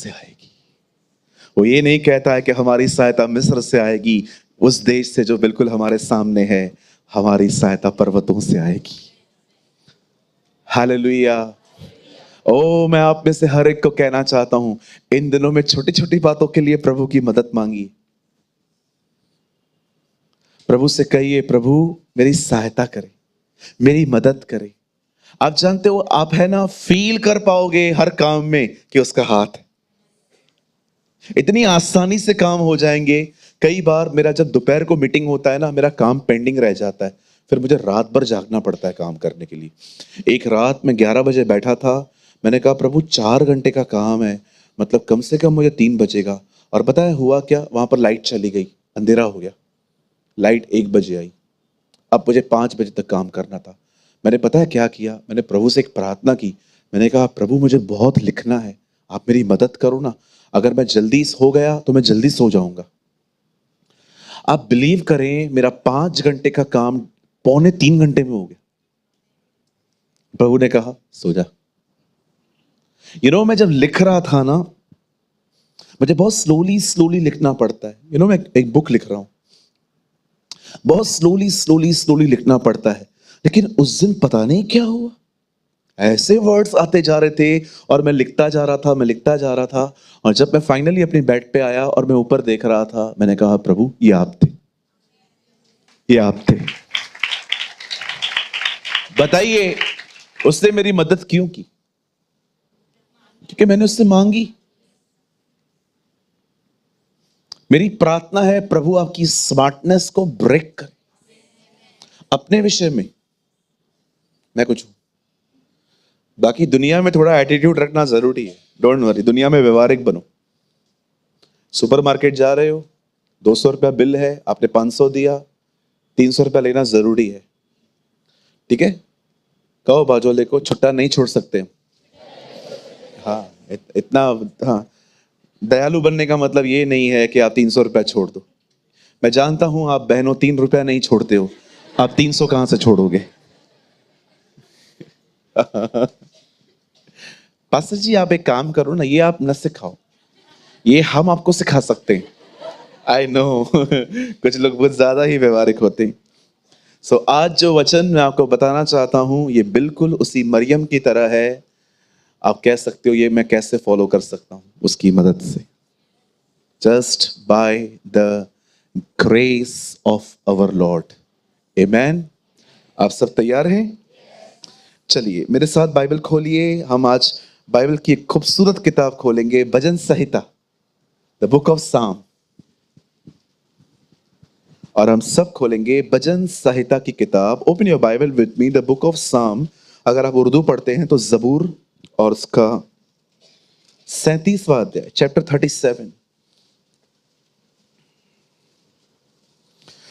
से आएगी। वो ये नहीं कहता है कि हमारी सहायता मिस्र से आएगी, उस देश से जो बिल्कुल हमारे सामने है। हमारी सहायता पर्वतों से आएगी। हालेलुया। ओ, मैं आप में से हर एक को कहना चाहता हूं, इन दिनों में छोटी छोटी बातों के लिए प्रभु की मदद मांगिए। प्रभु से कहिए, प्रभु मेरी सहायता करे, मेरी मदद करे। आप जानते हो, आप है ना, फील कर पाओगे हर काम में कि उसका हाथ है। इतनी आसानी से काम हो जाएंगे। कई बार मेरा जब दोपहर को मीटिंग होता है ना, मेरा काम पेंडिंग रह जाता है, फिर मुझे रात भर जागना पड़ता है काम करने के लिए। एक रात में 11 बजे बैठा था, मैंने कहा प्रभु 4 घंटे का काम है, मतलब कम से कम मुझे 3 बजेगा। और पता है हुआ क्या, वहां पर लाइट चली गई, अंधेरा हो गया। लाइट 1 बजे आई, अब मुझे 5 बजे तक काम करना था। मैंने पता है क्या किया, मैंने प्रभु से एक प्रार्थना की। मैंने कहा प्रभु मुझे बहुत लिखना है, आप मेरी मदद करो ना। अगर मैं जल्दी सो गया तो मैं जल्दी सो जाऊंगा। आप बिलीव करें, मेरा 5 घंटे का काम पौने 3 घंटे में हो गया। प्रभु ने कहा सो जा। मैं जब लिख रहा था ना, मुझे बहुत स्लोली स्लोली लिखना पड़ता है। मैं एक बुक लिख रहा हूं, बहुत स्लोली स्लोली स्लोली लिखना पड़ता है। लेकिन उस दिन पता नहीं क्या हुआ, ऐसे वर्ड्स आते जा रहे थे और मैं लिखता जा रहा था, मैं लिखता जा रहा था। और जब मैं फाइनली अपने बेड पे आया और मैं ऊपर देख रहा था, मैंने कहा प्रभु ये आप थे, ये आप थे। बताइए उसने मेरी मदद क्यों की? क्योंकि मैंने उससे मांगी। मेरी प्रार्थना है प्रभु आपकी स्मार्टनेस को ब्रेक करे अपने विषय में। मैं कुछ हूं, बाकी दुनिया में थोड़ा एटीट्यूड रखना जरूरी है, डोंट वरी। दुनिया में व्यवहारिक बनो। सुपरमार्केट जा रहे हो, 200 रुपया बिल है, आपने 500 दिया, 300 रुपया लेना जरूरी है, ठीक है? कहो बाजोले को, छुट्टा नहीं छोड़ सकते। हाँ, इतना, हाँ, दयालु बनने का मतलब ये नहीं है कि आप 300 रुपया छोड़ दो। मैं जानता हूं आप बहनों 3 रुपया नहीं छोड़ते हो, आप 300 कहां से छोड़ोगे? पास्टर जी आप एक काम करो ना, ये आप न सिखाओ, ये हम आपको सिखा सकते हैं। आई नो कुछ लोग बहुत ज्यादा ही व्यवहारिक होते हैं। आज जो वचन मैं आपको बताना चाहता हूं, ये बिल्कुल उसी मरियम की तरह है। आप कह सकते हो ये मैं कैसे फॉलो कर सकता हूं उसकी मदद से। Just by the grace of our lord. Amen. आप सब तैयार हैं? चलिए मेरे साथ बाइबल खोलिए। हम आज बाइबल की एक खूबसूरत किताब खोलेंगे, भजन संहिता, द बुक ऑफ साम। और हम सब खोलेंगे भजन संहिता की किताब। Open your Bible with me, the book of साम। अगर आप उर्दू पढ़ते हैं तो जबूर और उसका 37वां अध्याय, चैप्टर 37।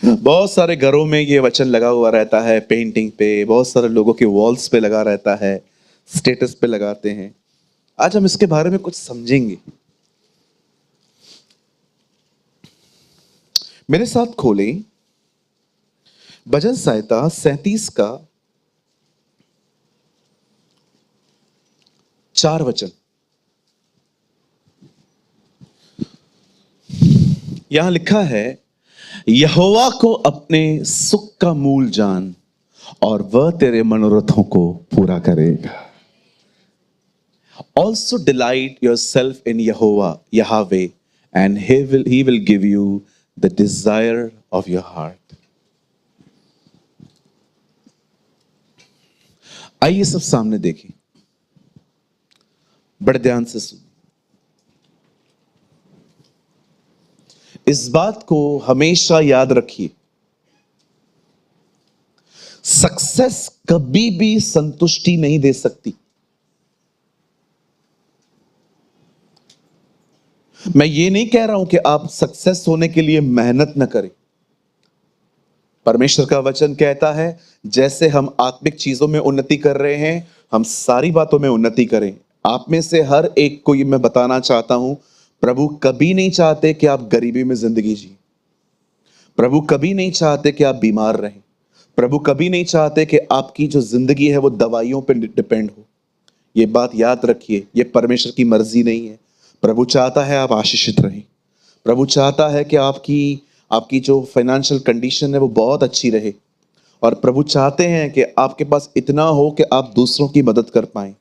बहुत सारे घरों में ये वचन लगा हुआ रहता है, पेंटिंग पे, बहुत सारे लोगों के वॉल्स पे लगा रहता है, स्टेटस पे लगाते हैं। आज हम इसके बारे में कुछ समझेंगे। मेरे साथ खोलें भजन संहिता 37 का 4 वचन। यहां लिखा है, यहोवा को अपने सुख का मूल जान और वह तेरे मनोरथों को पूरा करेगा। Also delight yourself in Yehovah, Yahweh, and he will give you the desire of your heart. आइए सब सामने देखें, बड़े ध्यान से सुनिए। इस बात को हमेशा याद रखिए, सक्सेस कभी भी संतुष्टि नहीं दे सकती। मैं ये नहीं कह रहा हूं कि आप सक्सेस होने के लिए मेहनत न करें। परमेश्वर का वचन कहता है, जैसे हम आत्मिक चीजों में उन्नति कर रहे हैं, हम सारी बातों में उन्नति करें। आप में से हर एक को ये मैं बताना चाहता हूं, प्रभु कभी नहीं चाहते कि आप गरीबी में जिंदगी जिए। प्रभु कभी नहीं चाहते कि आप बीमार रहें। प्रभु कभी नहीं चाहते कि आपकी जो जिंदगी है वो दवाइयों पर डिपेंड हो। ये बात याद रखिए, ये परमेश्वर की मर्जी नहीं है। प्रभु चाहता है आप आशीषित रहें। प्रभु चाहता है कि आपकी आपकी जो फाइनेंशियल कंडीशन है वो बहुत अच्छी रहे। और प्रभु चाहते हैं कि आपके पास इतना हो कि आप दूसरों की मदद कर पाएं।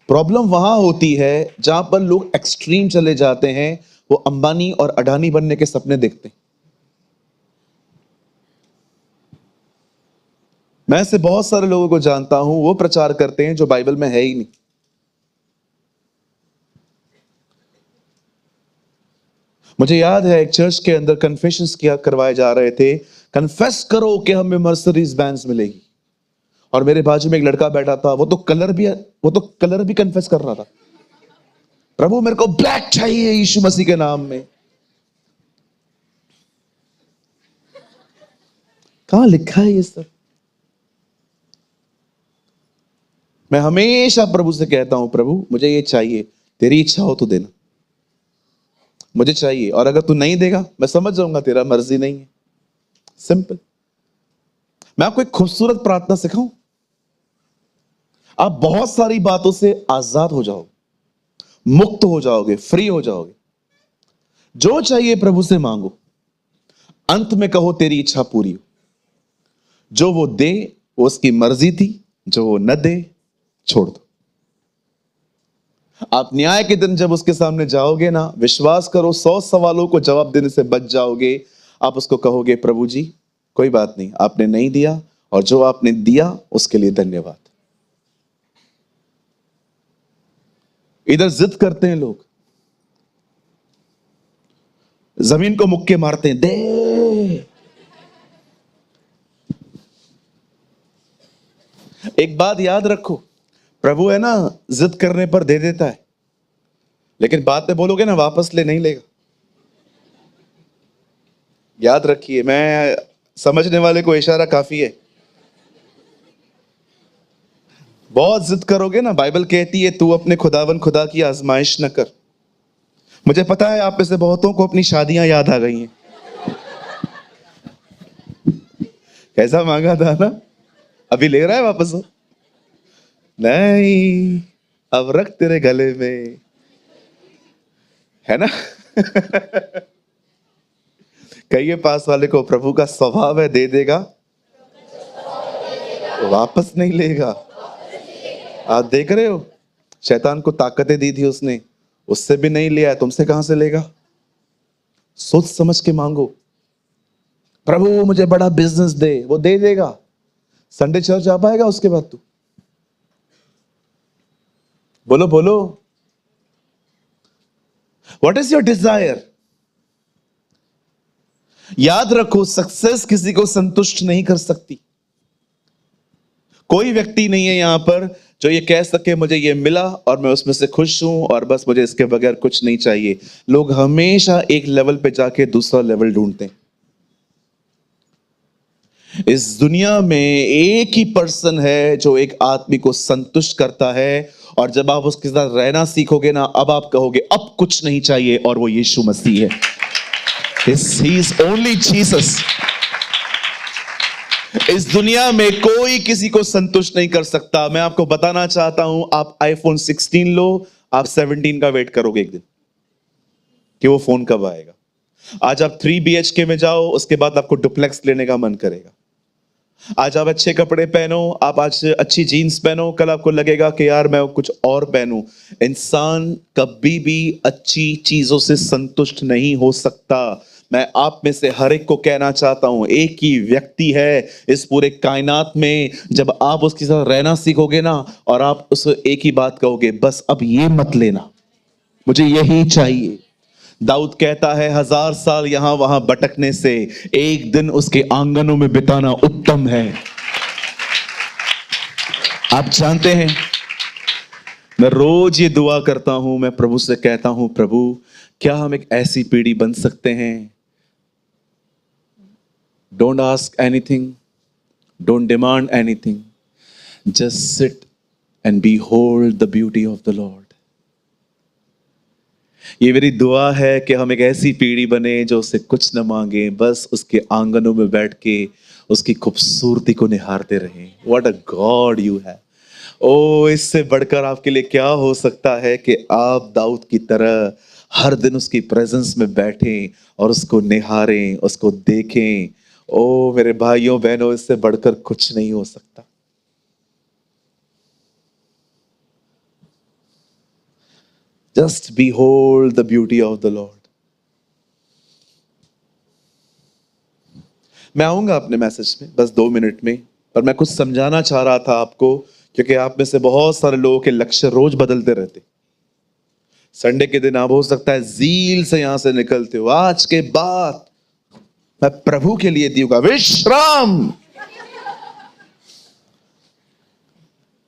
प्रॉब्लम वहां होती है जहां पर लोग एक्सट्रीम चले जाते हैं, वो अंबानी और अडानी बनने के सपने देखते हैं। मैं ऐसे बहुत सारे लोगों को जानता हूं, वो प्रचार करते हैं जो बाइबल में है ही नहीं। मुझे याद है एक चर्च के अंदर कन्फेशंस किया करवाए जा रहे थे, कन्फेस करो कि हमें मर्सिडीज बेंज मिलेगी। और मेरे बाजू में एक लड़का बैठा था, वो तो कलर भी कन्फेस कर रहा था, प्रभु मेरे को ब्लैक चाहिए यीशु मसीह के नाम में। कहां लिखा है ये सब? मैं हमेशा प्रभु से कहता हूं, प्रभु मुझे ये चाहिए, तेरी इच्छा हो तो देना, मुझे चाहिए। और अगर तू नहीं देगा मैं समझ जाऊंगा तेरा मर्जी नहीं है। सिंपल। मैं आपको एक खूबसूरत प्रार्थना सिखाऊं, आप बहुत सारी बातों से आजाद हो जाओगे, मुक्त हो जाओगे, फ्री हो जाओगे। जो चाहिए प्रभु से मांगो, अंत में कहो तेरी इच्छा पूरी हो। जो वो दे वो उसकी मर्जी थी, जो वो न दे छोड़ दो। आप न्याय के दिन जब उसके सामने जाओगे ना, विश्वास करो 100 सवालों को जवाब देने से बच जाओगे। आप उसको कहोगे, प्रभु जी कोई बात नहीं, आपने नहीं दिया और जो आपने दिया उसके लिए धन्यवाद। इधर जिद करते हैं लोग, जमीन को मुक्के मारते हैं, दे। एक बात याद रखो, प्रभु है ना, जिद करने पर दे देता है, लेकिन बाद में बोलोगे ना वापस ले, नहीं लेगा। याद रखिए, मैं समझने वाले को इशारा काफी है। बहुत जिद करोगे ना, बाइबल कहती है तू अपने खुदावन खुदा की आजमाइश न कर। मुझे पता है आप में से बहुतों को अपनी शादियां याद आ गई हैं। कैसा मांगा था ना, अभी ले रहा है वापस हो? नहीं, अब रख तेरे गले में, है ना। कहिए पास वाले को, प्रभु का स्वभाव है दे देगा, वापस नहीं लेगा। आप देख रहे हो, शैतान को ताकतें दी थी उसने, उससे भी नहीं लिया, तुमसे कहां से लेगा? सोच समझ के मांगो, प्रभु मुझे बड़ा बिजनेस दे, वो दे देगा। संडे चर्च आ पाएगा उसके बाद? तू बोलो बोलो, व्हाट इज योर डिजायर? याद रखो, सक्सेस किसी को संतुष्ट नहीं कर सकती। कोई व्यक्ति नहीं है यहां पर जो ये कह सके मुझे ये मिला और मैं उसमें से खुश हूं और बस मुझे इसके बगैर कुछ नहीं चाहिए। लोग हमेशा एक लेवल पे जाके दूसरा लेवल ढूंढते हैं। इस दुनिया में एक ही पर्सन है जो एक आदमी को संतुष्ट करता है, और जब आप उसके साथ रहना सीखोगे ना, अब आप कहोगे अब कुछ नहीं चाहिए, और वो यीशु मसीह है। He is only Jesus। इस दुनिया में कोई किसी को संतुष्ट नहीं कर सकता। मैं आपको बताना चाहता हूं, आप आईफोन 16 लो, आप 17 का वेट करोगे एक दिन कि वो फोन कब आएगा। आज आप 3 BHK में जाओ, उसके बाद आपको डुप्लेक्स लेने का मन करेगा। आज आप अच्छे कपड़े पहनो, आप आज अच्छी जीन्स पहनो, कल आपको लगेगा कि यार मैं कुछ और पहनूं। इंसान कभी भी अच्छी चीजों से संतुष्ट नहीं हो सकता। मैं आप में से हर एक को कहना चाहता हूं, एक ही व्यक्ति है इस पूरे कायनात में, जब आप उसके साथ रहना सीखोगे ना, और आप उसे एक ही बात कहोगे, बस अब ये मत लेना, मुझे यही चाहिए। दाऊद कहता है, 1000 साल यहां वहां भटकने से एक दिन उसके आंगनों में बिताना उत्तम है। आप जानते हैं, मैं रोज ये दुआ करता हूं, मैं प्रभु से कहता हूं, प्रभु क्या हम एक ऐसी पीढ़ी बन सकते हैं, don't ask anything, don't demand anything, just sit and behold the beauty of the Lord. ये मेरी दुआ है कि हम एक ऐसी पीढ़ी बने जो उससे कुछ न मांगे, बस उसके आंगनों में बैठ के उसकी खूबसूरती को निहारते रहें। What a god you have, oh, इससे बढ़कर आपके लिए क्या हो सकता है कि आप दाऊद की तरह हर दिन उसकी प्रेजेंस में बैठें और उसको निहारें, उसको देखें। ओ मेरे भाइयों बहनों, इससे बढ़कर कुछ नहीं हो सकता। Just behold the beauty of the Lord. मैं आऊंगा अपने मैसेज में बस 2 मिनट में, पर मैं कुछ समझाना चाह रहा था आपको, क्योंकि आप में से बहुत सारे लोगों के लक्ष्य रोज बदलते रहते। संडे के दिन आप हो सकता है जील से यहां से निकलते हो, आज के बाद मैं प्रभु के लिए दूंगा विश्राम।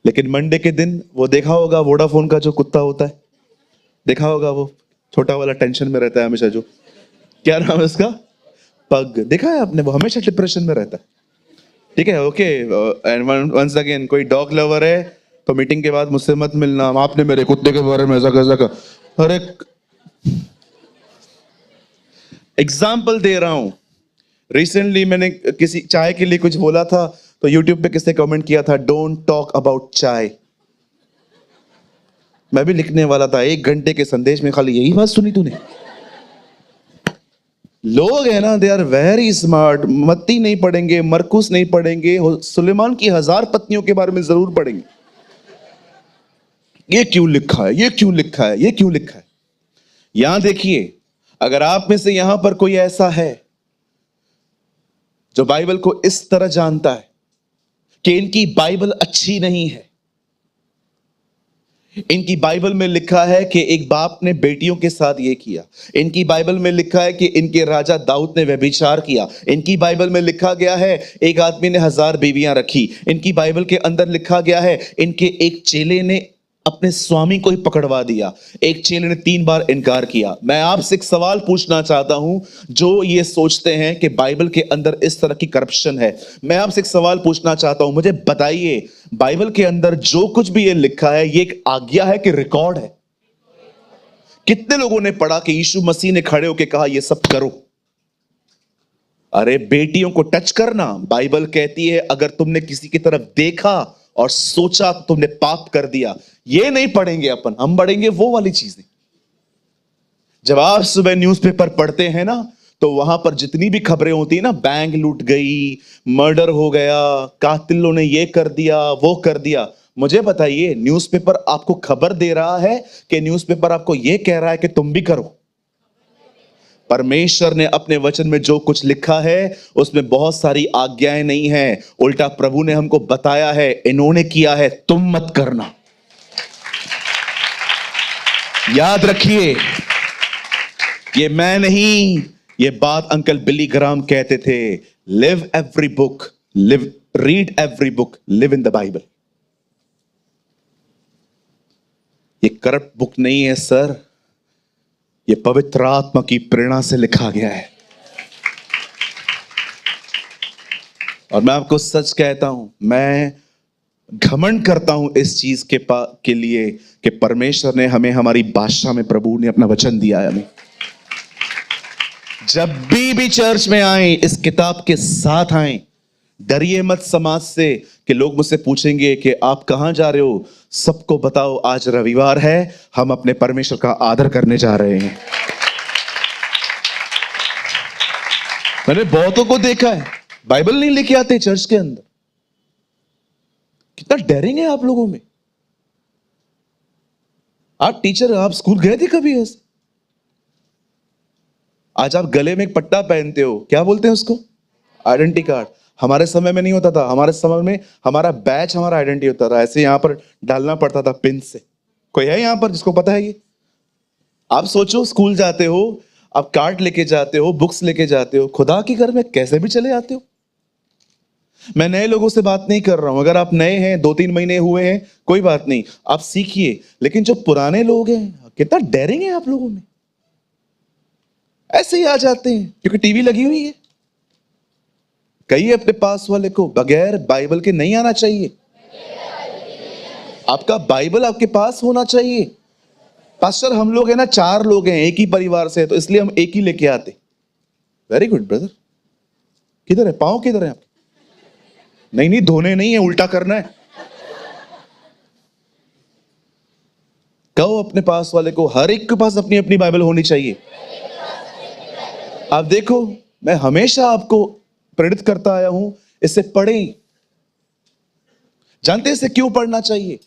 लेकिन मंडे के दिन वो देखा होगा वोडाफोन का जो कुत्ता होता है, देखा होगा वो छोटा वाला, टेंशन में रहता है हमेशा, जो क्या नाम है उसका, पग, देखा है आपने, वो हमेशा डिप्रेशन में रहता है। ठीक है, ओके। एंड वंस अगेन, कोई डॉग लवर है तो मीटिंग के बाद मुझसे मत मिलना, आपने मेरे कुत्ते के बारे में ऐसा कैसा कहा। अरे एग्जाम्पल दे रहा हूं। रिसेंटली मैंने किसी चाय के लिए कुछ बोला था, तो यूट्यूब पे किसने कमेंट किया था, डोंट टॉक अबाउट चाय। मैं भी लिखने वाला था, 1 घंटे के संदेश में खाली यही बात सुनी तूने। लोग है ना, दे आर वेरी स्मार्ट, मत्ती नहीं पढ़ेंगे, मरकुस नहीं पढ़ेंगे, सुलेमान की 1000 पत्नियों के बारे में जरूर पढ़ेंगे। ये क्यों लिखा है, ये क्यों लिखा है, ये क्यों लिखा है। यहां देखिए, अगर आप में से यहां पर कोई ऐसा है जो बाइबल को इस तरह जानता है कि इनकी बाइबल अच्छी नहीं है, इनकी बाइबल में लिखा है कि एक बाप ने बेटियों के साथ ये किया, इनकी बाइबल में लिखा है कि इनके राजा दाऊद ने व्यभिचार किया, इनकी बाइबल में लिखा गया है एक आदमी ने 1000 बीवियां रखी, इनकी बाइबल के अंदर लिखा गया है इनके एक चेले ने अपने स्वामी को ही पकड़वा दिया, एक चेले ने 3 बार इनकार किया। मैं आपसे एक सवाल पूछना चाहता हूं, जो ये सोचते हैं कि बाइबल के अंदर इस तरह की करप्शन है, मैं आपसे एक सवाल पूछना चाहता हूं, मुझे बताइए बाइबल के अंदर जो कुछ भी ये लिखा है, ये एक आज्ञा है कि रिकॉर्ड है? कितने लोगों ने पढ़ा कि यीशु मसीह ने खड़े होकर कहा ये सब करो? अरे बेटियों को टच करना, बाइबल कहती है अगर तुमने किसी की तरफ देखा और सोचा तो तुमने पाप कर दिया। ये नहीं पढ़ेंगे अपन, हम पढ़ेंगे वो वाली चीजें। जब आप सुबह न्यूज़पेपर पढ़ते हैं ना, तो वहां पर जितनी भी खबरें होती है ना, बैंक लूट गई, मर्डर हो गया, कातिलों ने ये कर दिया, वो कर दिया, मुझे बताइए न्यूज़पेपर आपको खबर दे रहा है कि न्यूज़पेपर आपको ये कह रहा है कि तुम भी करो? परमेश्वर ने अपने वचन में जो कुछ लिखा है उसमें बहुत सारी आज्ञाएं नहीं है, उल्टा प्रभु ने हमको बताया है इन्होंने किया है, तुम मत करना। याद रखिए, ये मैं नहीं, ये बात अंकल बिली ग्राम कहते थे, live every book, live, read every book, live in the Bible. ये करप्ट बुक नहीं है सर, ये पवित्र आत्मा की प्रेरणा से लिखा गया है। और मैं आपको सच कहता हूं, मैं घमंड करता हूं इस चीज के लिए कि परमेश्वर ने हमें, हमारी भाषा में प्रभु ने अपना वचन दिया है हमें। जब भी चर्च में आए इस किताब के साथ आए, डरिए मत समाज से कि लोग मुझसे पूछेंगे कि आप कहां जा रहे हो। सबको बताओ आज रविवार है, हम अपने परमेश्वर का आदर करने जा रहे हैं। मैंने बहुतों को देखा है बाइबल नहीं लेके आते चर्च के अंदर। कितना डेयरिंग है आप लोगों में। आप टीचर, आप स्कूल गए थे कभी ऐसे? आज आप गले में एक पट्टा पहनते हो, क्या बोलते हैं उसको? Identity card. हमारे समय में नहीं होता था, हमारे समय में हमारा बैच हमारा आइडेंटिटी होता था, ऐसे यहां पर डालना पड़ता था पिन से। कोई है यहां पर जिसको पता है ये? आप सोचो, स्कूल जाते हो, आप कार्ड लेके जाते हो, बुक्स लेके जाते हो, खुदा के घर में कैसे भी चले आते हो। मैं नए लोगों से बात नहीं कर रहा हूं, अगर आप नए हैं, 2-3 महीने हुए हैं, कोई बात नहीं, आप सीखिए। लेकिन जो पुराने लोग हैं, कितना डेयरिंग है आप लोगों में, ऐसे ही आ जाते हैं क्योंकि टीवी लगी हुई है। कहिए अपने पास वाले को, बगैर बाइबल के नहीं आना चाहिए। आपका बाइबल आपके पास होना चाहिए। पास्टर हम लोग हैं ना, 4 लोग हैं, एक ही परिवार से, तो इसलिए हम एक ही लेके आते। Very good brother. किधर है पाँव, किधर है आपके? नहीं नहीं, धोने नहीं है, उल्टा करना है। कहो अपने पास वाले को, हर एक के पास अपनी अपनी बाइबल होनी चाहिए। आप देखो, मैं हमेशा आपको प्रेरित करता आया हूं, इसे पढ़ें। जानते हैं इसे क्यों पढ़ना चाहिए?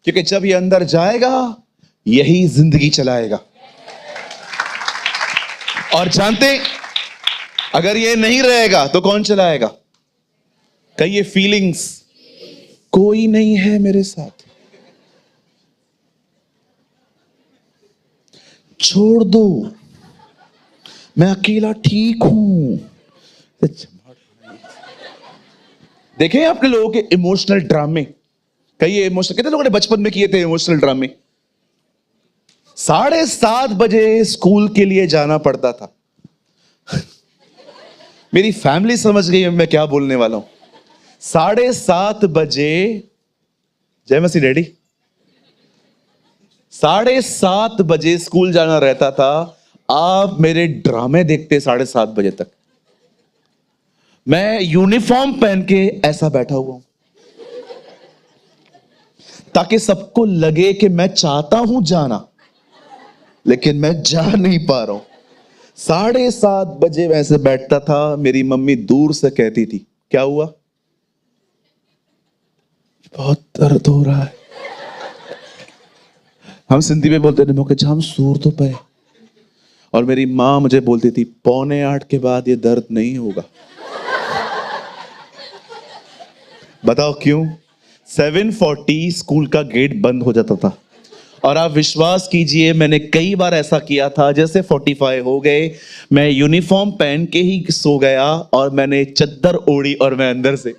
क्योंकि जब ये अंदर जाएगा, यही जिंदगी चलाएगा। और जानते, अगर ये नहीं रहेगा तो कौन चलाएगा? कहिए फीलिंग्स, कोई नहीं है मेरे साथ, छोड़ दो, मैं अकेला ठीक हूं। देखें आपके लोगों के इमोशनल ड्रामे, कई इमोशनल, कितने लोगों ने बचपन में किए थे इमोशनल ड्रामे? 7:30 बजे स्कूल के लिए जाना पड़ता था। मेरी फैमिली समझ गई मैं क्या बोलने वाला हूं। 7:30 बजे, जय मसीह डैडी, 7:30 बजे स्कूल जाना रहता था। आप मेरे ड्रामे देखते 7:30 बजे तक। मैं यूनिफॉर्म पहन के ऐसा बैठा हुआ हूं ताकि सबको लगे कि मैं चाहता हूं जाना, लेकिन मैं जा नहीं पा रहा हूं। 7:30 बजे वैसे बैठता था। मेरी मम्मी दूर से कहती थी, क्या हुआ? बहुत दर्द हो रहा है। हम सिंधी में बोलते थे, मौके जाम सूर तो पे। और मेरी मां मुझे बोलती थी, 7:45 के बाद ये दर्द नहीं होगा। बताओ क्यों? 7:40 स्कूल का गेट बंद हो जाता था। और आप विश्वास कीजिए, मैंने कई बार ऐसा किया था। जैसे 45 हो गए, मैं यूनिफॉर्म पहन के ही सो गया और मैंने चद्दर ओढ़ी और मैं अंदर से